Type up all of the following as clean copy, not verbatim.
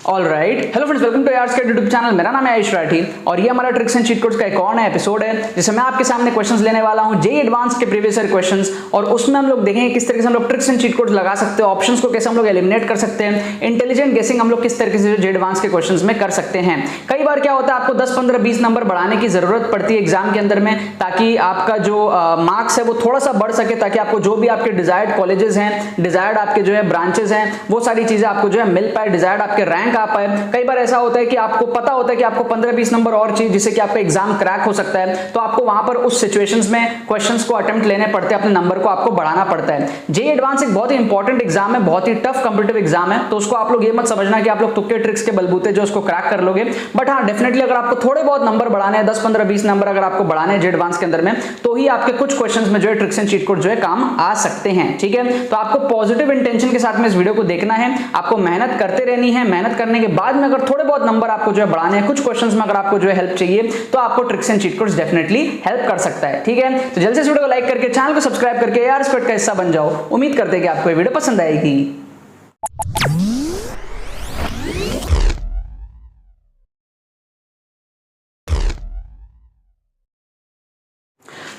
Alright, hello friends, welcome to Yaars के YouTube channel. मेरा नाम है आयुष राठी और ये हमारा ट्रिक्स एंड चीट कोड्स का एक और नया एपिसोड है जिसमें मैं आपके सामने क्वेश्चंस लेने वाला हूं जेईई एडवांस के प्रीवियस ईयर क्वेश्चंस, और उसमें हम लोग देखेंगे किस तरीके से हम लोग ट्रिक्स एंड चीट कोड्स लगा सकते हैं, ऑप्शंस को कैसे हम लोग एलिमिनेट कर सकते हैं, इंटेलिजेंट गेसिंग हम लोग किस तरीके से जेईई एडवांस के क्वेश्चंस में कर सकते हैं। कई बार क्या होता है, आपको 10, 15, 20 नंबर बढ़ाने की जरूरत पड़ती है एग्जाम के अंदर में, ताकि आपका जो मार्क्स है वो थोड़ा सा बढ़ सके, ताकि आपको जो भी आपके डिजायर्ड कॉलेजेस हैं, डिजायर्ड आपके जो है ब्रांचेस हैं, वो सारी चीजें आपको जो है मिल पाए, डिजायर्ड आपके रैंक आ पाए। कई बार ऐसा होता है कि आपको पता होता है कि आपको 15-20 नंबर और चाहिए जिससे कि आपका एग्जाम क्रैक हो सकता है, तो आपको वहां पर उस सिचुएशंस में क्वेश्चंस को अटेम्प्ट लेने पड़ते हैं, अपने नंबर को आपको बढ़ाना पड़ता है। जेईई एडवांस एक बहुत ही इंपॉर्टेंट एग्जाम है, बहुत ही टफ कॉम्पिटिटिव एग्जाम है, तो उसको आप लोग ये मत समझना कि आप लोग तुक्के ट्रिक्स के बलबूते जो उसको क्रैक कर लोगे। बट हाँ, डेफिनेटली अगर आपको थोड़े बहुत नंबर बढ़ाने हैं, 10, 15, 20 नंबर अगर आपको बढ़ाने हैं जेईई एडवांस के अंदर में, तो ही आपके कुछ क्वेश्चंस में जो है ट्रिक्स एंड चीट कोड जो है काम आ सकते हैं। ठीक है, तो आपको पॉजिटिव इंटेंशन के साथ में इस वीडियो को देखना है, आपको मेहनत करते रहनी है। मेहनत करने के बाद में अगर थोड़े बहुत नंबर आपको जो है बढ़ाने हैं, कुछ क्वेश्चंस में अगर आपको जो है हेल्प चाहिए, तो आपको tricks and cheat codes definitely help कर सकता है। ठीक है, तो जल्दी से वीडियो को लाइक करके चैनल को सब्सक्राइब करके यार स्क्वाड का हिस्सा बन जाओ। उम्मीद करते हैं कि आपको ये वीडियो पसंद आएगी।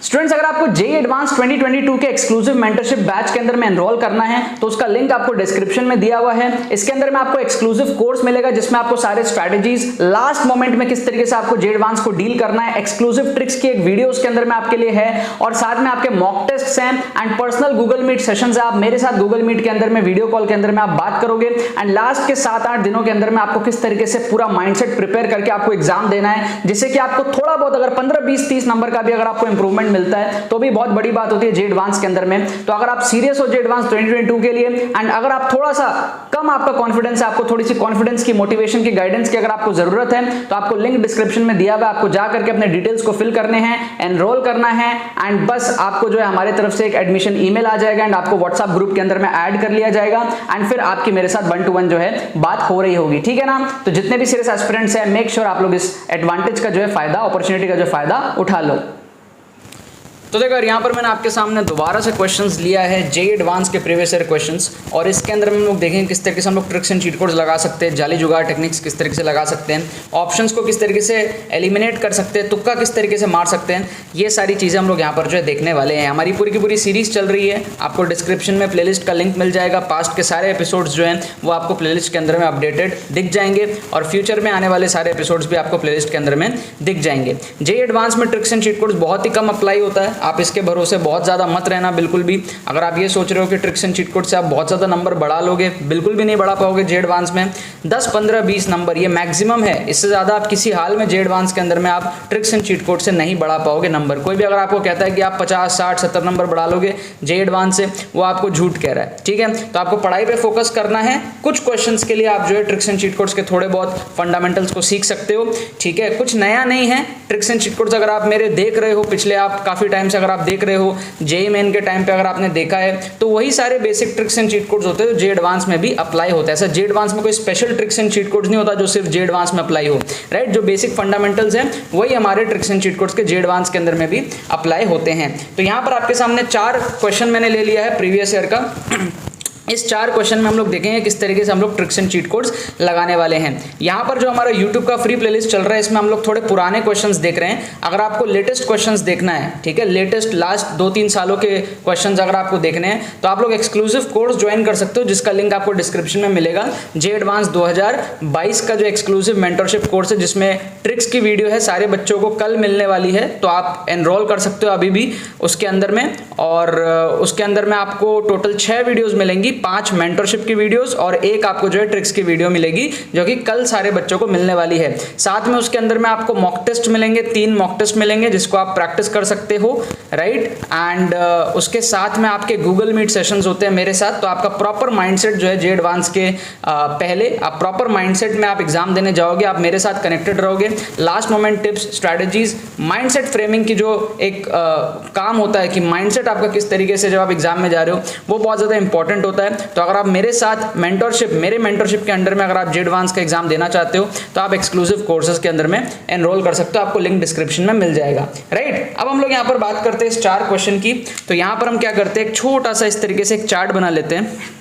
स्टूडेंट्स, अगर आपको जेईई एडवांस 2022 के एक्सक्लूसिव मेंटरशिप बैच के अंदर में एनरोल करना है तो उसका लिंक आपको डिस्क्रिप्शन में दिया हुआ है। इसके अंदर में आपको एक्सक्लूसिव कोर्स मिलेगा जिसमें आपको सारे स्ट्रेटजीज, लास्ट मोमेंट में किस तरीके से आपको जेईई एडवांस को डील करना है, एक्सक्लूसिव ट्रिक्स की एक वीडियो उसके अंदर में आपके लिए है, और साथ में आपके मॉक टेस्ट्स हैं and personal Google meet sessions है। आप मेरे साथ गूगल मीट के अंदर में वीडियो कॉल के अंदर में आप बात करोगे एंड लास्ट के 7-8 दिनों के अंदर में आपको किस तरीके से पूरा माइंडसेट प्रिपेयर करके आपको एग्जाम देना है, जिससे कि आपको थोड़ा बहुत अगर 15, 20, 30 नंबर का भी अगर आपको इंप्रूवमेंट मिलता है तो भी बहुत बड़ी बात होती है जेईई एडवांस के अंदर में। तो अगर आप सीरियस हो जेईई एडवांस 2022 के लिए एंड अगर आप थोड़ा सा कम आपका कॉन्फिडेंस है, आपको थोड़ी सी कॉन्फिडेंस की, मोटिवेशन की, गाइडेंस की अगर आपको जरूरत है, तो आपको लिंक डिस्क्रिप्शन में दिया हुआ है, आपको जा करके अपने डिटेल्स को फिल करने हैं, एनरोल करना है एंड बस आपको जो है हमारे तरफ से एक एडमिशन ईमेल आ जाएगा एंड आपको व्हाट्सएप ग्रुप के अंदर में ऐड कर लिया जाएगा एंड फिर आपकी मेरे साथ 1-to-1 जो है बात हो रही होगी। ठीक है ना, तो जितने भी सीरियस एस्पिरेंट्स हैं, मेक श्योर आप लोग इस एडवांटेज का जो है फायदा, अपॉर्चुनिटी का जो फायदा उठा लो। तो देखो यहाँ पर मैंने आपके सामने दोबारा से क्वेश्चंस लिया है जेईई एडवांस के प्रीवियस ईयर क्वेश्चंस, और इसके अंदर हम लोग देखेंगे किस तरीके से हम लोग ट्रिक्स एंड चीट कोड्स लगा सकते हैं, जाली जुगाड़ टेक्निक्स किस तरीके से लगा सकते हैं, ऑप्शंस को किस तरीके से एलिमिनेट कर सकते हैं, तुक्का किस तरीके से मार सकते हैं, ये सारी चीज़ें हम लोग यहाँ पर जो है देखने वाले हैं। हमारी पूरी की पूरी सीरीज चल रही है, आपको डिस्क्रिप्शन में प्लेलिस्ट का लिंक मिल जाएगा, पास्ट के सारे एपिसोड्स जो हैं वो आपको प्लेलिस्ट के अंदर में अपडेटेड दिख जाएंगे, और फ्यूचर में आने वाले सारे एपिसोड्स भी आपको प्लेलिस्ट के अंदर में दिख जाएंगे। जेईई एडवांस में ट्रिक्स एंड चीट कोड्स बहुत ही कम अप्लाई होता है, आप इसके भरोसे बहुत ज़्यादा मत रहना बिल्कुल भी। अगर आप ये सोच रहे हो कि ट्रिक्स एंड चीट कोड से आप बहुत ज़्यादा नंबर बढ़ा लोगे, बिल्कुल भी नहीं बढ़ा पाओगे। जेईई एडवांस में 10, 15, 20 नंबर ये मैक्सिमम है, इससे ज़्यादा आप किसी हाल में जेईई एडवांस के अंदर में आप ट्रिक्स एंड चीट कोड से नहीं बढ़ा पाओगे नंबर। कोई भी अगर आपको कहता है कि आप 50, 60, 70 नंबर बढ़ा लोगे जेईई एडवांस से, वो आपको झूठ कह रहा है। ठीक है, तो आपको पढ़ाई पर फोकस करना है। कुछ क्वेश्चंस के लिए आप जो है ट्रिक्स एंड चीट कोड्स के थोड़े बहुत फंडामेंटल्स को सीख सकते हो। ठीक है, कुछ नया नहीं है। ट्रिक्स एंड चीट कोड्स अगर आप मेरे देख रहे हो, पिछले आप काफ़ी टाइम से अगर आप देख रहे हो, जेईई मेन के टाइम पे अगर आपने देखा है, तो वही सारे basic tricks and cheat codes होते हैं जो जेईई एडवांस में भी अप्लाई होता है। ऐसा जेईई एडवांस में कोई special tricks and cheat codes नहीं होता जो सिर्फ जेईई एडवांस में अप्लाई हो, राइट। जो बेसिक फंडामेंटल्स हैं वही हमारे ट्रिक्स एंड चीट कोड्स के जेईई एडवांस के अंदर में भी अप्लाई होते हैं। तो यहाँ पर आपके सामने 4 क्वेश्चन मैंने ले लिया है प्रीवियस ईयर का। इस 4 क्वेश्चन में हम लोग देखेंगे किस तरीके से हम लोग ट्रिक्स एंड चीट कोड्स लगाने वाले हैं। यहाँ पर जो हमारा YouTube का फ्री प्लेलिस्ट चल रहा है, इसमें हम लोग थोड़े पुराने क्वेश्चंस देख रहे हैं। अगर आपको लेटेस्ट क्वेश्चंस देखना है, ठीक है, लेटेस्ट लास्ट 2-3 सालों के क्वेश्चंस अगर आपको देखने हैं, तो आप लोग एक्सक्लूसिव कोर्स ज्वाइन कर सकते हो, जिसका लिंक आपको डिस्क्रिप्शन में मिलेगा। जेईई एडवांस 2022 का जो एक्सक्लूसिव मेंटरशिप कोर्स है, जिसमें ट्रिक्स की वीडियो है, सारे बच्चों को कल मिलने वाली है, तो आप एनरोल कर सकते हो अभी भी उसके अंदर में। और उसके अंदर में आपको टोटल 6 वीडियोज मिलेंगी, 5 मेंटरशिप की वीडियोस और एक आपको जो है ट्रिक्स की वीडियो मिलेगी, जो कि कल सारे बच्चों को मिलने वाली है। साथ में उसके अंदर में आपको मॉक टेस्ट मिलेंगे, 3 मॉक टेस्ट मिलेंगे जिसको आप प्रैक्टिस कर सकते हो, राइट। एंड उसके साथ में आपके गूगल मीट सेशंस होते हैं मेरे साथ, तो आपका प्रॉपर माइंडसेट जो है जेईई एडवांस के पहले आप प्रॉपर माइंडसेट में आप एग्जाम देने जाओगे, आप मेरे साथ कनेक्टेड रहोगे। Last moment tips, strategies, mindset framing की जो एक काम होता है कि माइंडसेट आपका किस तरीके से जब आप एग्जाम में जा रहे हो, वो बहुत ज़्यादा इंपॉर्टेंट होता है। तो अगर आप मेरे साथ मेरे मेंटरशिप के अंडर में अगर आप जेईई एडवांस का एग्जाम देना चाहते हो, तो आप एक्सक्लूसिव कोर्सेज के अंदर में एनरोल कर सकते हो, आपको लिंक डिस्क्रिप्शन में मिल जाएगा, राइट। अब हम लोग यहाँ पर बात करते हैं इस 4 क्वेश्चन की। तो यहाँ पर हम क्या करते हैं, एक छोटा सा इस तरीके से एक चार्ट बना लेते हैं।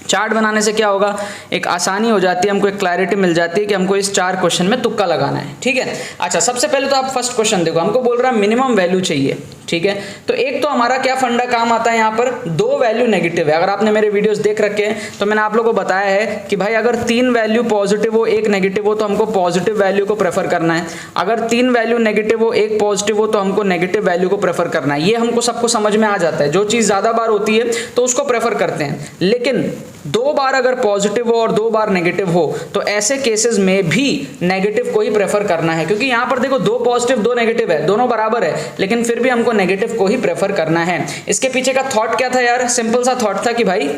चार्ट बनाने से क्या होगा, एक आसानी हो जाती है, हमको एक क्लैरिटी मिल जाती है कि हमको इस 4 क्वेश्चन में तुक्का लगाना है। ठीक है, अच्छा सबसे पहले तो आप फर्स्ट क्वेश्चन देखो, हमको बोल रहा है मिनिमम वैल्यू चाहिए। ठीक है, तो एक तो हमारा क्या फंडा काम आता है, यहाँ पर 2 वैल्यू नेगेटिव है। अगर आपने मेरे वीडियोस देख रखे हैं तो मैंने आप लोगों को बताया है कि भाई अगर 3 वैल्यू पॉजिटिव हो 1 नेगेटिव हो तो हमको पॉजिटिव वैल्यू को प्रेफर करना है, अगर 3 वैल्यू नेगेटिव हो 1 पॉजिटिव हो तो हमको नेगेटिव वैल्यू को प्रेफर करना है। ये हमको सबको समझ में आ जाता है, जो चीज़ ज़्यादा बार होती है तो उसको प्रेफर करते हैं, लेकिन 2 बार अगर पॉजिटिव हो और 2 बार नेगेटिव हो तो ऐसे केसेस में भी नेगेटिव को ही प्रेफर करना है, क्योंकि यहां पर देखो 2 पॉजिटिव 2 नेगेटिव है, दोनों बराबर है, लेकिन फिर भी हमको नेगेटिव को ही प्रेफर करना है। इसके पीछे का थॉट क्या था यार, सिंपल सा थॉट था कि भाई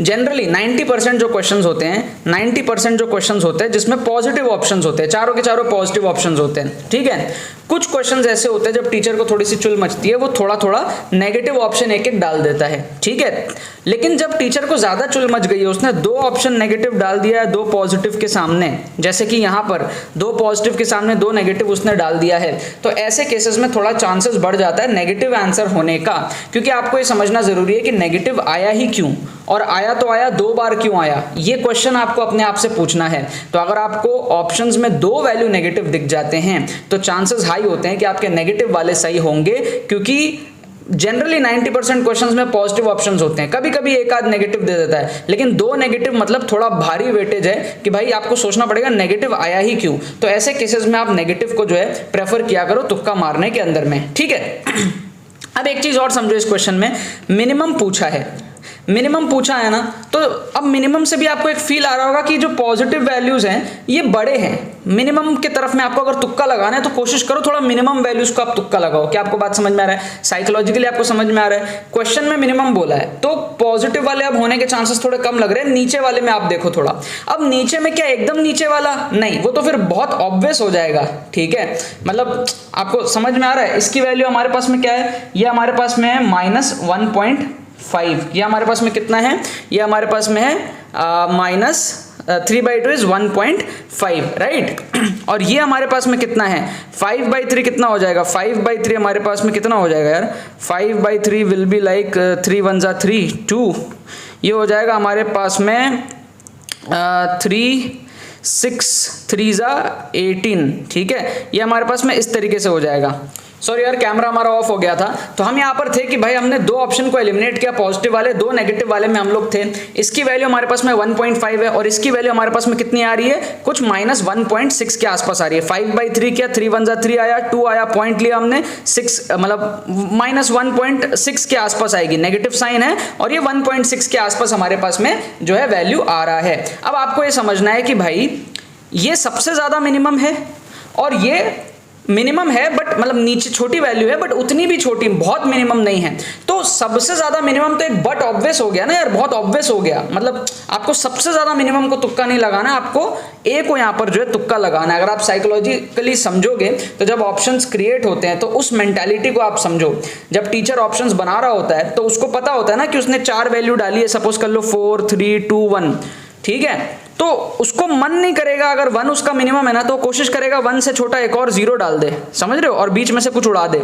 जनरली 90% जो क्वेश्चंस होते हैं, 90% जो क्वेश्चंस होते हैं जिसमें पॉजिटिव ऑप्शंस होते हैं, चारों के चारों पॉजिटिव ऑप्शंस होते हैं। ठीक है, कुछ क्वेश्चंस ऐसे होते हैं जब टीचर को थोड़ी सी चुल मचती है, वो थोड़ा थोड़ा नेगेटिव ऑप्शन एक एक डाल देता है। ठीक है, लेकिन जब टीचर को ज्यादा चुल मच गई है, उसने 2 ऑप्शन नेगेटिव डाल दिया है 2 पॉजिटिव के सामने, जैसे कि यहाँ पर 2 पॉजिटिव के सामने 2 नेगेटिव उसने डाल दिया है, तो ऐसे केसेस में थोड़ा चांसेस बढ़ जाता है नेगेटिव आंसर होने का, क्योंकि आपको ये समझना जरूरी है कि नेगेटिव आया ही क्यों, और आया तो आया 2 बार क्यों आया, ये क्वेश्चन आपको अपने आप से पूछना है। तो अगर आपको ऑप्शंस में 2 वैल्यू नेगेटिव दिख जाते हैं तो चांसेस हाई होते हैं कि आपके नेगेटिव वाले सही होंगे, क्योंकि जनरली 90% क्वेश्चंस में पॉजिटिव ऑप्शंस होते हैं, कभी कभी एक आध नेगेटिव दे देता है, लेकिन 2 नेगेटिव मतलब थोड़ा भारी वेटेज है कि भाई आपको सोचना पड़ेगा नेगेटिव आया ही क्यों। तो ऐसे केसेस में आप नेगेटिव को जो है प्रेफर किया करो तुक्का मारने के अंदर में। ठीक है, अब एक चीज और समझो, इस क्वेश्चन में मिनिमम पूछा है, मिनिमम पूछा है ना, तो अब मिनिमम से भी आपको एक फील आ रहा होगा कि जो पॉजिटिव वैल्यूज हैं ये बड़े हैं, मिनिमम की तरफ में आपको अगर तुक्का लगाना है तो कोशिश करो थोड़ा मिनिमम वैल्यूज को आप तुक्का लगाओ। क्या आपको बात समझ में आ रहा है, साइकोलॉजिकली आपको समझ में आ रहा है। क्वेश्चन में मिनिमम बोला है तो पॉजिटिव वाले अब होने के चांसेस थोड़े कम लग रहे हैं, नीचे वाले में आप देखो थोड़ा, अब नीचे में क्या एकदम नीचे वाला नहीं, वो तो फिर बहुत ऑब्वियस हो जाएगा। ठीक है, मतलब आपको समझ में आ रहा है, इसकी वैल्यू हमारे पास में क्या है, ये हमारे पास में है -1.5, ये हमारे पास में कितना है, ये हमारे पास में है -3/2 इज 1.5, राइट। और ये हमारे पास में कितना है, 5/3 कितना हो जाएगा, 5/3 हमारे पास में कितना हो जाएगा यार, 5/3 विल बी लाइक 3 1 जा 3 2, ये हो जाएगा हमारे पास में 3 6 3 जा 18। ठीक है, ये हमारे पास में इस तरीके से हो जाएगा। सॉरी यार, कैमरा हमारा ऑफ हो गया था। तो हम यहाँ पर थे कि भाई हमने 2 ऑप्शन को एलिमिनेट किया, पॉजिटिव वाले, 2 नेगेटिव वाले में हम लोग थे। इसकी वैल्यू हमारे पास में 1.5 है और इसकी वैल्यू हमारे पास में कितनी आ रही है, कुछ -1.6 के आसपास आ रही है। 5/3 क्या, 3 1 जा 3 आया, 2 आया, पॉइंट लिया हमने 6, मतलब -1.6 के आसपास आएगी, नेगेटिव साइन है, और ये 1.6 के आसपास हमारे पास में जो है वैल्यू आ रहा है। अब आपको ये समझना है कि भाई ये सबसे ज्यादा मिनिमम है और ये मिनिमम है, बट मतलब नीचे छोटी वैल्यू है, बट उतनी भी छोटी, बहुत मिनिमम नहीं है। तो सबसे ज्यादा मिनिमम तो एक बट ऑब्वियस हो गया ना यार, बहुत ऑब्वियस हो गया। मतलब आपको सबसे ज्यादा मिनिमम को तुक्का नहीं लगाना, आपको ए को यहां पर जो है तुक्का लगाना है। अगर आप साइकोलॉजिकली समझोगे तो जब ऑप्शंस क्रिएट होते हैं तो उस मेंटालिटी को आप समझो। जब टीचर ऑप्शंस बना रहा होता है तो उसको पता होता है ना कि उसने 4 वैल्यू डाली है, सपोज कर लो 4 3 2 1, ठीक है, तो उसको मन नहीं करेगा, अगर 1 उसका मिनिमम है ना तो कोशिश करेगा 1 से छोटा एक और 0 डाल दे, समझ रहे हो, और बीच में से कुछ उड़ा दे।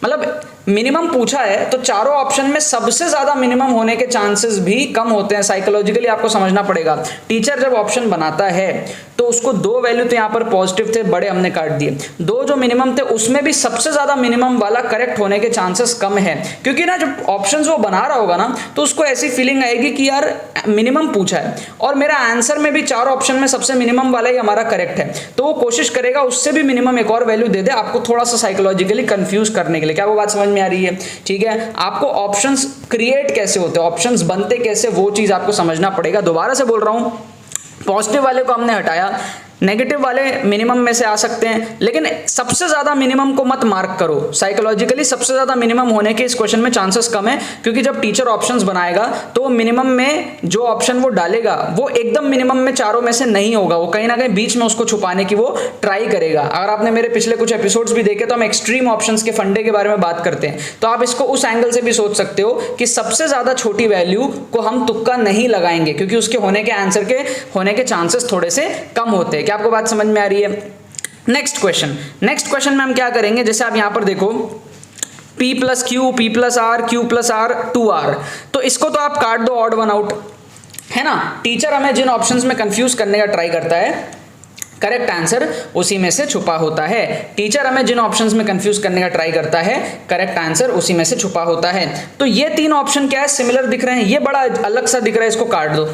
मतलब मिनिमम पूछा है तो चारों ऑप्शन में सबसे ज्यादा मिनिमम होने के चांसेस भी कम होते हैं। साइकोलॉजिकली आपको समझना पड़ेगा, टीचर जब ऑप्शन बनाता है तो उसको 2 वैल्यू तो यहाँ पर पॉजिटिव थे, बड़े हमने काट दिए, 2 जो मिनिमम थे उसमें भी सबसे ज्यादा मिनिमम वाला करेक्ट होने के चांसेस कम है। क्योंकि ना जब ऑप्शंस वो बना रहा होगा ना तो उसको ऐसी फीलिंग आएगी कि यार मिनिमम पूछा है और मेरा आंसर में भी 4 ऑप्शन में सबसे मिनिमम वाला ही हमारा करेक्ट है, तो वो कोशिश करेगा उससे भी मिनिमम एक और वैल्यू दे दे, आपको थोड़ा सा साइकोलॉजिकली कंफ्यूज करने के लिए। क्या वो बात समझ में आ रही है? ठीक है, आपको ऑप्शंस क्रिएट कैसे होते हैं, ऑप्शंस बनते कैसे, वो चीज आपको समझना पड़ेगा। दोबारा से बोल रहा हूं, पॉजिटिव वाले को हमने हटाया, नेगेटिव वाले मिनिमम में से आ सकते हैं, लेकिन सबसे ज्यादा मिनिमम को मत मार्क करो। साइकोलॉजिकली सबसे ज्यादा मिनिमम होने के इस क्वेश्चन में चांसेस कम है, क्योंकि जब टीचर ऑप्शंस बनाएगा तो मिनिमम में जो ऑप्शन वो डालेगा वो एकदम मिनिमम में चारों में से नहीं होगा, वो कहीं ना कहीं बीच में उसको छुपाने की वो ट्राई करेगा। अगर आपने मेरे पिछले कुछ एपिसोड्स भी देखे तो हम एक्सट्रीम ऑप्शंस के फंडे के बारे में बात करते हैं, तो आप इसको उस एंगल से भी सोच सकते हो कि सबसे ज्यादा छोटी वैल्यू को हम तुक्का नहीं लगाएंगे, क्योंकि उसके होने के आंसर के होने के चांसेस थोड़े से कम होते हैं। क्या आपको बात समझ में आ रही है? नेक्स्ट क्वेश्चन में हम क्या करेंगे, जैसे आप यहां पर देखो P plus Q, P plus R, Q plus R, 2R। तो इसको तो आप काट दो ऑड वन आउट, है ना। टीचर हमें जिन ऑप्शंस में कंफ्यूज करने का ट्राई करता है, करेक्ट आंसर उसी में से छुपा होता है। टीचर हमें जिन ऑप्शंस में कंफ्यूज करने का ट्राई करता है, करेक्ट आंसर उसी में से छुपा होता है। तो ये तीन ऑप्शन क्या है, सिमिलर दिख रहे हैं, ये बड़ा अलग सा दिख रहा है, इसको काट दो।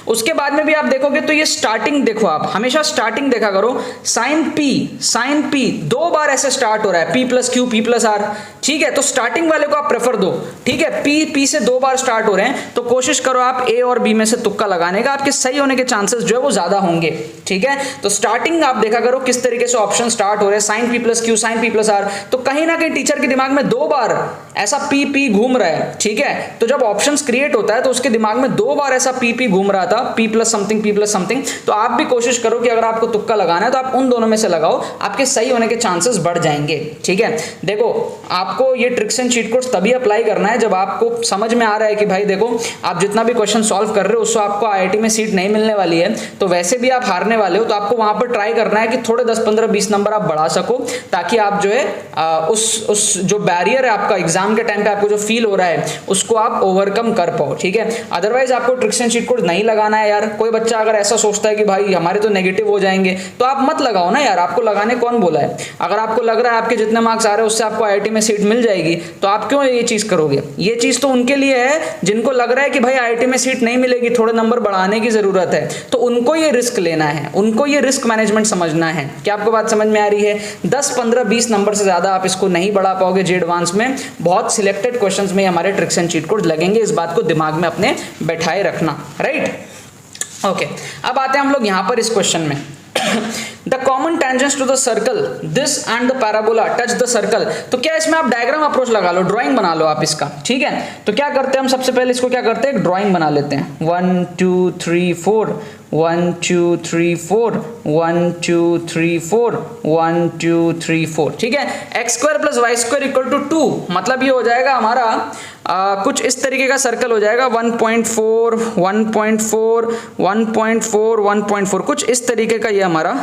उसके बाद में भी आप देखोगे तो ये स्टार्टिंग देखो, आप हमेशा स्टार्टिंग देखा करो। साइन पी 2 बार ऐसे स्टार्ट हो रहा है, P plus Q, P plus R, ठीक है। तो स्टार्टिंग वाले को आप प्रेफर दो, ठीक है। P से 2 बार स्टार्ट हो रहे हैं, तो कोशिश करो आप A और B में से तुक्का लगाने का, आपके सही होने के चांसेस जो है वो ज्यादा होंगे, ठीक है। तो स्टार्टिंग आप देखा करो किस तरीके से ऑप्शन स्टार्ट हो रहे हैं, sine P plus Q, sine P plus R. तो कहीं ना कहीं टीचर के दिमाग में 2 बार ऐसा P घूम रहा है, ठीक है। तो जब ऑप्शंस क्रिएट होता है तो उसके दिमाग में 2 बार ऐसा P घूम रहा था, P प्लस समथिंग। तो आप भी कोशिश करो कि अगर आपको तुक्का लगाना है तो आप उन दोनों में से लगाओ, आपके सही होने के चांसेस बढ़ जाएंगे, ठीक है। देखो आपको ये ट्रिक्स एंड चीट कोड्स तभी अप्लाई करना है जब आपको समझ में आ रहा है कि भाई देखो आप जितना भी क्वेश्चन सॉल्व कर रहे हो उससे आपको IIT में सीट नहीं मिलने वाली है, तो वैसे भी आप हारने वाले हो, तो आपको वहां पर ट्राई करना है कि थोड़े 10, 15, 20 नंबर आप बढ़ा सको, ताकि आप जो है उस जो बैरियर है आपका एग्जाम के टाइम पे आपको जो फील हो रहा है उसको आप ओवरकम कर पाओ, ठीक है। अदरवाइज आपको ट्रिक्स एंड चीट कोड नहीं लगाना है यार। कोई बच्चा अगर ऐसा सोचता है कि भाई हमारे तो नेगेटिव हो जाएंगे, तो आप मत लगाओ ना यार, आपको लगाने कौन बोला है। अगर आपको लग रहा है आपके जितने मार्क्स आ रहे हैं उससे आपको IIT में सीट मिल जाएगी, तो आप क्यों ये चीज करोगे। ये चीज तो उनके लिए है जिनको लग रहा है कि भाई IIT में सीट नहीं मिलेगी, थोड़े नंबर बढ़ाने की जरूरत है, तो उनको ये रिस्क लेना है, उनको ये रिस्क मैनेजमेंट समझना है। क्या आपको बात समझ में आ रही है। 10, 15, 20 नंबर से ज्यादा आप इसको नहीं बढ़ा पाओगे जी एडवांस में। बहुत सिलेक्टेड क्वेश्चंस में हमारे ट्रिक्स एंड चीट कोड लगेंगे, इस बात को दिमाग में अपने बैठाए रखना, राइट। ओके, अब आते हैं हम लोग यहां पर इस क्वेश्चन में। The common tangents to the circle, this and the parabola touch the circle। तो क्या इसमें आप डायग्राम अप्रोच लगा लो, ड्राइंग बना लो आप इसका, ठीक है। तो क्या करते हैं हम सबसे पहले इसको क्या करते हैं, एक ड्राइंग बना लेते हैं। 1 2 3 4 1 2 3 4 1 2 3 4 1 2 3 4, ठीक है। x square plus y square equal to 2, मतलब ये हो जाएगा हमारा कुछ इस तरीके का सर्कल हो जाएगा। 1.4 1.4 1.4 1.4 कुछ इस तरीके का ये हमारा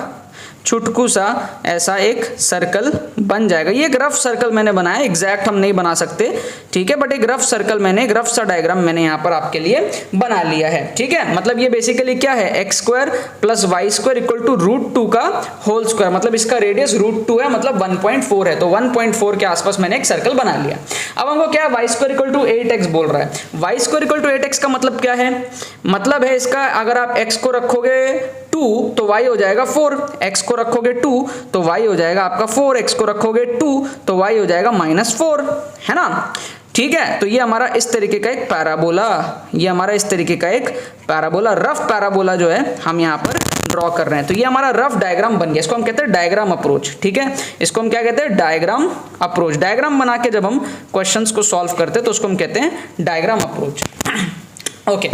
छुटकू सा ऐसा एक सर्कल बन जाएगा। ये एक रफ सर्कल मैंने बनाया, एग्जैक्ट हम नहीं बना सकते, ठीक है, बट एक रफ सर्कल मैंने, एक रफ सा डायग्राम मैंने यहाँ पर आपके लिए बना लिया है, ठीक है। मतलब ये बेसिकली क्या है, x square plus y square equal to √2 का होल स्क्वायर, मतलब इसका रेडियस √2 है, मतलब 1.4 है। तो 1.4 के आसपास मैंने एक सर्कल बना लिया। अब हमको क्या है, Y square equal to 8x बोल रहा है। Y square equal to 8x का मतलब क्या है, मतलब है इसका अगर आप x को रखोगे 2 तो y हो जाएगा 4, x को रखोगे 2 तो y हो जाएगा आपका 4, x को रखोगे 2 तो y हो जाएगा -4, है ना, ठीक है। तो ये हमारा इस तरीके का एक पैराबोला, ये हमारा इस तरीके का एक पैराबोला, रफ पैराबोला जो है हम यहाँ पर ड्रॉ कर रहे हैं। तो ये हमारा रफ डायग्राम बन गया, इसको हम कहते हैं डायग्राम अप्रोच, ठीक है। इसको हम क्या कहते हैं, डायग्राम अप्रोच। डायग्राम बना के जब हम क्वेश्चंस को सॉल्व करते हैं तो उसको हम कहते हैं डायग्राम अप्रोच। ओके,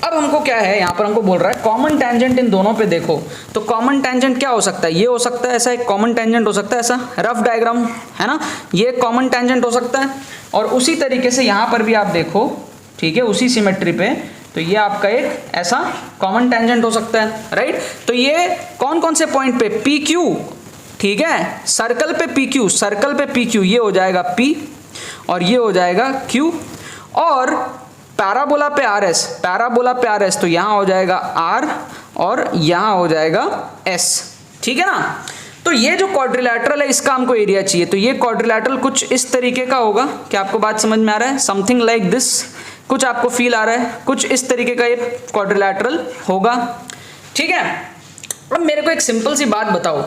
अब हमको क्या है, यहाँ पर हमको बोल रहा है कॉमन टेंजेंट इन दोनों पे देखो। तो कॉमन टेंजेंट क्या हो सकता है, ये हो सकता है ऐसा, एक कॉमन टेंजेंट हो सकता है ऐसा रफ डायग्राम, है ना, ये कॉमन टेंजेंट हो सकता है। और उसी तरीके से यहाँ पर भी आप देखो, ठीक है, उसी सिमेट्री पे, तो ये आपका एक ऐसा कॉमन टेंजेंट हो सकता है, राइट। तो ये कौन कौन से पॉइंट पे, PQ, ठीक है, सर्कल पे PQ, सर्कल पे PQ, ये हो जाएगा P और ये हो जाएगा Q, और पैराबोला पे RS, पैराबोला पे RS तो यहाँ हो जाएगा R और यहाँ हो जाएगा S, ठीक है ना। तो ये जो क्वाड्रिलैटरल है इसका हमको एरिया चाहिए, तो ये क्वाड्रिलैटरल कुछ इस तरीके का होगा। क्या आपको बात समझ में आ रहा है, समथिंग लाइक दिस, कुछ आपको फील आ रहा है, कुछ इस तरीके का ये क्वाड्रिलैटरल होगा, ठीक है। अब मेरे को एक सिंपल सी बात बताओ,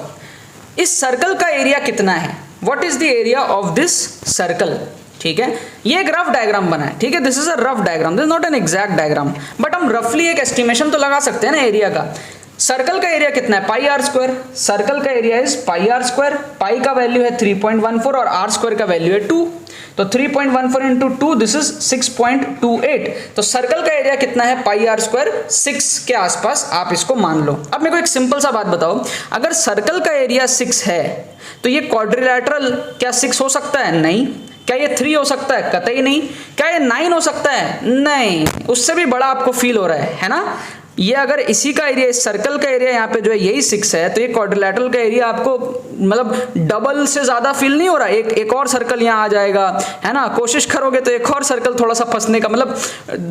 इस सर्कल का एरिया कितना है, what is the area of this circle, ठीक है। ये एक रफ डायग्राम बना है, ठीक है, this is a rough diagram, this is not an exact diagram, but हम रफली एक एस्टिमेशन तो लगा सकते हैं ना एरिया का। सर्कल का एरिया कितना है, पाई आर स्क्वायर, सर्कल का area is pi R square, pi का वैल्यू है 3.14 और आर स्क्वायर का वैल्यू है 2, तो 3.14 इंटू 2 दिस इज 6.28। तो सर्कल का एरिया कितना है, पाई आर स्क्वायर 6 के आसपास आप इसको मान लो। अब मेरे को एक सिंपल सा बात बताओ, अगर सर्कल का एरिया 6 है तो ये क्वाड्रिलैटरल क्या 6 हो सकता है, नहीं। क्या ये 3 हो सकता है, कतई नहीं। क्या ये 9 हो सकता है, नहीं, उससे भी बड़ा आपको फील हो रहा है ना। ये अगर इसी का एरिया, इस सर्कल का एरिया यहाँ पे जो है यही 6 है, तो ये क्वाड्रिलेटरल का एरिया आपको मतलब डबल से ज्यादा फील नहीं हो रहा? एक और सर्कल यहाँ आ जाएगा, है ना, कोशिश करोगे तो एक और सर्कल थोड़ा सा फंसने का, मतलब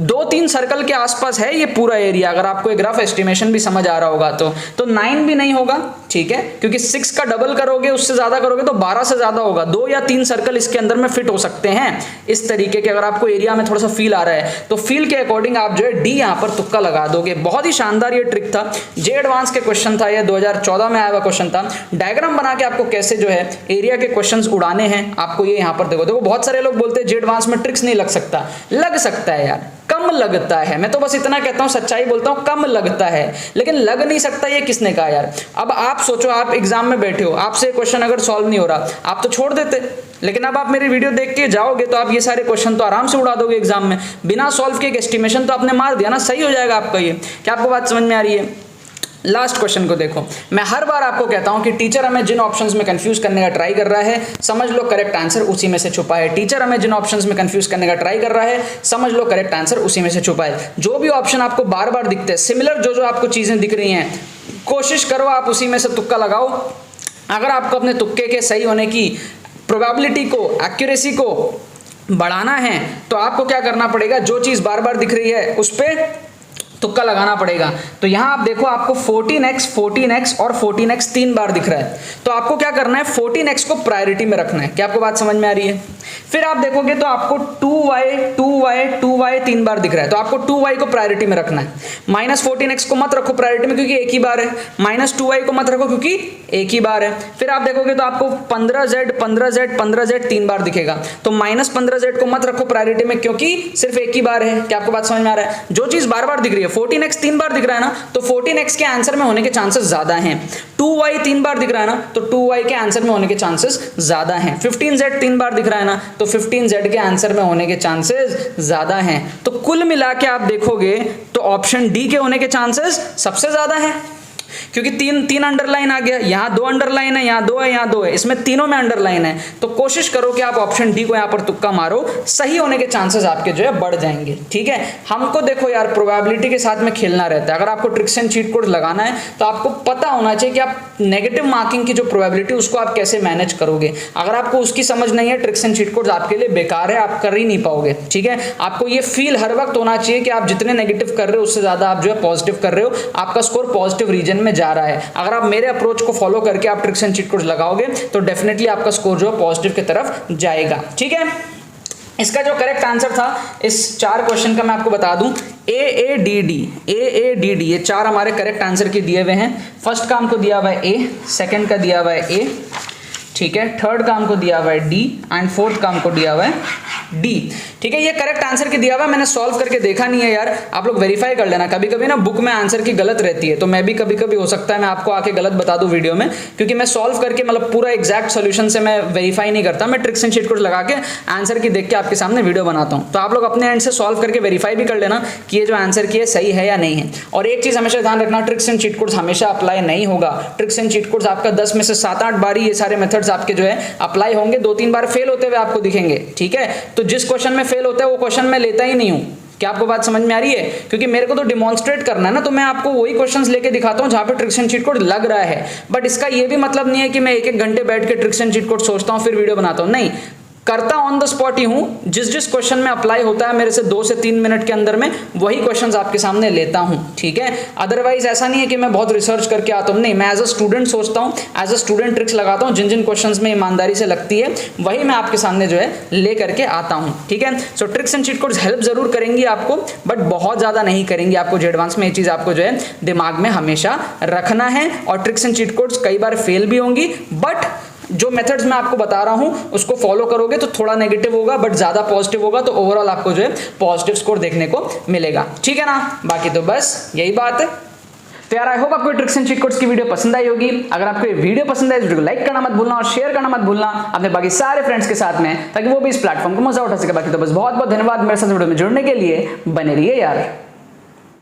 2-3 सर्कल के आसपास है ये पूरा एरिया, अगर आपको एक रफ एस्टिमेशन भी समझ आ रहा होगा तो 9 भी नहीं होगा, ठीक है, क्योंकि 6 का डबल करोगे, उससे ज्यादा करोगे तो 12 से ज्यादा होगा। 2 या 3 सर्कल इसके अंदर में फिट हो सकते हैं इस तरीके के, अगर आपको एरिया में थोड़ा सा फील आ रहा है तो फील के अकॉर्डिंग आप जो है डी यहाँ पर तुक्का लगा दोगे। बहुत ही शानदार ये ट्रिक था, जे एडवांस के क्वेश्चन था, ये 2014 में आया हुआ क्वेश्चन था। डायग्राम बना के आपको कैसे जो है एरिया के क्वेश्चंस उड़ाने हैं आपको ये यहाँ पर देखो। बहुत सारे लोग बोलते हैं जे एडवांस में ट्रिक्स नहीं लग सकता, लग सकता है यार, कम लगता है। मैं तो बस इतना कहता हूं, सच्चाई बोलता हूं, कम लगता है, लेकिन लग नहीं सकता ये किसने कहा यार। अब आप सोचो, आप एग्जाम में बैठे हो, आपसे क्वेश्चन अगर सॉल्व नहीं हो रहा आप तो छोड़ देते, लेकिन अब आप मेरी वीडियो देख के जाओगे तो आप ये सारे क्वेश्चन तो आराम से उड़ा दोगे एग्जाम में, बिना सॉल्व के। एक एस्टिमेशन तो आपने मार दिया ना, सही हो जाएगा आपका ये। क्या आपको बात समझ में आ रही है? लास्ट क्वेश्चन को देखो। मैं हर बार आपको कहता हूं कि टीचर हमें जिन ऑप्शंस में कंफ्यूज करने का ट्राई कर रहा है, समझ लो करेक्ट आंसर उसी में से छुपा है। टीचर हमें जिन ऑप्शंस में कंफ्यूज करने का ट्राई कर रहा है, समझ लो करेक्ट आंसर उसी में से छुपा है। जो भी ऑप्शन आपको बार बार दिखते हैं, सिमिलर जो आपको चीजें दिख रही हैं, कोशिश करो आप उसी में से तुक्का लगाओ। अगर आपको अपने तुक्के के सही होने की प्रोबेबिलिटी को, एक्यूरेसी को बढ़ाना है तो आपको क्या करना पड़ेगा, जो चीज बार बार दिख रही है उस पर तुक्का लगाना पड़ेगा। तो यहां आप देखो, आपको 14x, 14x और 14x 3 बार दिख रहा है, तो आपको क्या करना है, 14x को प्रायोरिटी में रखना है। क्या आपको बात समझ में आ रही है? फिर आप देखोगे तो आपको 2y 2y 2y 3 बार दिख रहा है, तो आपको 2y को प्रायोरिटी में रखना है। -14x को मत रखो प्रायोरिटी में क्योंकि एक ही बार है, -2y को मत रखो क्योंकि एक ही बार है। फिर आप देखोगे तो आपको 15z 15z 15z 3 बार दिखेगा, तो -15z को मत रखो प्रायोरिटी में क्योंकि सिर्फ एक ही बार है। क्या आपको बात समझ में आ रहा है? जो चीज बार बार दिख रही है, 14x 3 बार दिख रहा है ना, तो 14x के आंसर में होने के चांसेस ज्यादा हैं। 2y 3 बार दिख रहा है ना, तो 2y के आंसर में होने के चांसेस ज्यादा हैं। 15z 3 बार दिख रहा है ना, तो 15z के आंसर में होने के चांसेस ज्यादा हैं। तो कुल मिला के आप देखोगे तो ऑप्शन डी के होने के चांसेस सबसे ज्यादा हैं, क्योंकि तीन अंडरलाइन आ गया, यहाँ 2 अंडरलाइन है, यहाँ 2 है, यहाँ 2 है, इसमें तीनों में अंडरलाइन है। तो कोशिश करो कि आप ऑप्शन डी को यहाँ पर तुक्का मारो, सही होने के चांसेस आपके जो है बढ़ जाएंगे। ठीक है, हमको देखो यार प्रोबेबिलिटी के साथ में खेलना रहता है। अगर आपको ट्रिक्स एंड चीट कोड लगाना है तो आपको पता होना चाहिए कि आप नेगेटिव मार्किंग की जो प्रोबेबिलिटी उसको आप कैसे मैनेज करोगे। अगर आपको उसकी समझ नहीं है, ट्रिक्स एंड चीट कोड आपके लिए बेकार है, आप कर ही नहीं पाओगे। ठीक है, आपको ये फील हर वक्त होना चाहिए कि आप जितने नेगेटिव कर रहे हो उससे ज्यादा आप जो है पॉजिटिव कर रहे हो, आपका स्कोर पॉजिटिव रीजन में जा रहा है। अगर आप मेरे अप्रोच को फॉलो करके आप ट्रिक्स एंड चीट कोड्स लगाओगे तो डेफिनेटली आपका स्कोर जो है पॉजिटिव की तरफ जाएगा। ठीक है, इसका जो करेक्ट आंसर था इस 4 क्वेश्चन का मैं आपको बता दूं, AADD ये 4 हमारे करेक्ट आंसर के दिए हुए हैं। फर्स्ट का हमको दिया हुआ है A, सेकंड का दिया हुआ है A, ठीक है, थर्ड का हमको दिया हुआ है D एंड फोर्थ का हमको दिया हुआ है D। ठीक है, ये करेक्ट आंसर के दिया हुआ है, मैंने सॉल्व करके देखा नहीं है यार, आप लोग वेरीफाई कर लेना। कभी कभी ना बुक में आंसर की गलत रहती है, तो मैं भी कभी कभी हो सकता है मैं आपको आके गलत बता दूं वीडियो में, क्योंकि मैं सॉल्व करके मतलब पूरा एग्जैक्ट सोल्यूशन से मैं वेरीफाई नहीं करता, मैं ट्रिक्स एंड चीट कोड लगा के आंसर की देख के आपके सामने वीडियो बनाता हूँ। तो आप लोग अपने एंड से सॉल्व करके वेरीफाई भी कर लेना कि ये जो आंसर की है सही है या नहीं है। और एक चीज हमेशा ध्यान रखना, ट्रिक्स एंड चीट कोड्स हमेशा अप्लाई नहीं होगा। ट्रिक्स एंड चीट कोड्स आपका 10 में से 7-8 बार ही ये सारे मेथड्स आपके जो है अप्लाई होंगे, 2-3 बार फेल होते हुए आपको दिखेंगे। ठीक है, तो जिस क्वेश्चन में फेल होता है वो क्वेश्चन मैं लेता ही नहीं हूं। क्या आपको बात समझ में आ रही है? क्योंकि मेरे को तो डिमॉन्स्ट्रेट करना है ना, तो मैं आपको वही क्वेश्चंस लेके दिखाता हूं जहां पे ट्रिक्स एंड चीट कोड लग रहा है। बट इसका ये भी मतलब नहीं है कि मैं 1-1 घंटे बैठ के ट्रिक्स एंड चीट कोड सोचता हूं फिर वीडियो बनाता हूं, नहीं, करता ऑन द स्पॉट ही हूं। जिस क्वेश्चन में अप्लाई होता है मेरे से 2 से 3 मिनट के अंदर में वही क्वेश्चंस आपके सामने लेता हूं। ठीक है, अदरवाइज ऐसा नहीं है कि मैं बहुत रिसर्च करके आता हूं, नहीं, मैं एज अ स्टूडेंट सोचता हूं, एज अ स्टूडेंट ट्रिक्स लगाता हूं, जिन क्वेश्चंस में ईमानदारी से लगती है वही मैं आपके सामने जो है ले करके आता हूं। ठीक है, so tricks and cheat codes help जरूर करेंगी आपको, बट बहुत ज्यादा नहीं करेंगी आपको जो एडवांस में। ये चीज आपको जो है दिमाग में हमेशा रखना है। और ट्रिक्स एंड चीट कोड्स कई बार फेल भी होंगी, बट जो मेथड्स मैं आपको बता रहा हूं उसको फॉलो करोगे तो थोड़ा नेगेटिव होगा बट ज्यादा पॉजिटिव होगा, तो ओवरऑल आपको जो है पॉजिटिव स्कोर देखने को मिलेगा। ठीक है ना, बाकी तो बस यही बात है। तो यार आई होप आपको ट्रिक्स एंड चीट कोड्स की वीडियो पसंद आई होगी। अगर आपको ये वीडियो पसंद है तो वीडियो को लाइक करना मत भूलना और शेयर करना मत भूलना अपने बाकी सारे फ्रेंड्स के साथ में, ताकि वो भी इस प्लेटफॉर्म को मजा उठा सके। बाकी तो बस बहुत बहुत धन्यवाद मेरे साथ वीडियो में जुड़ने के लिए, बने रहिए यार।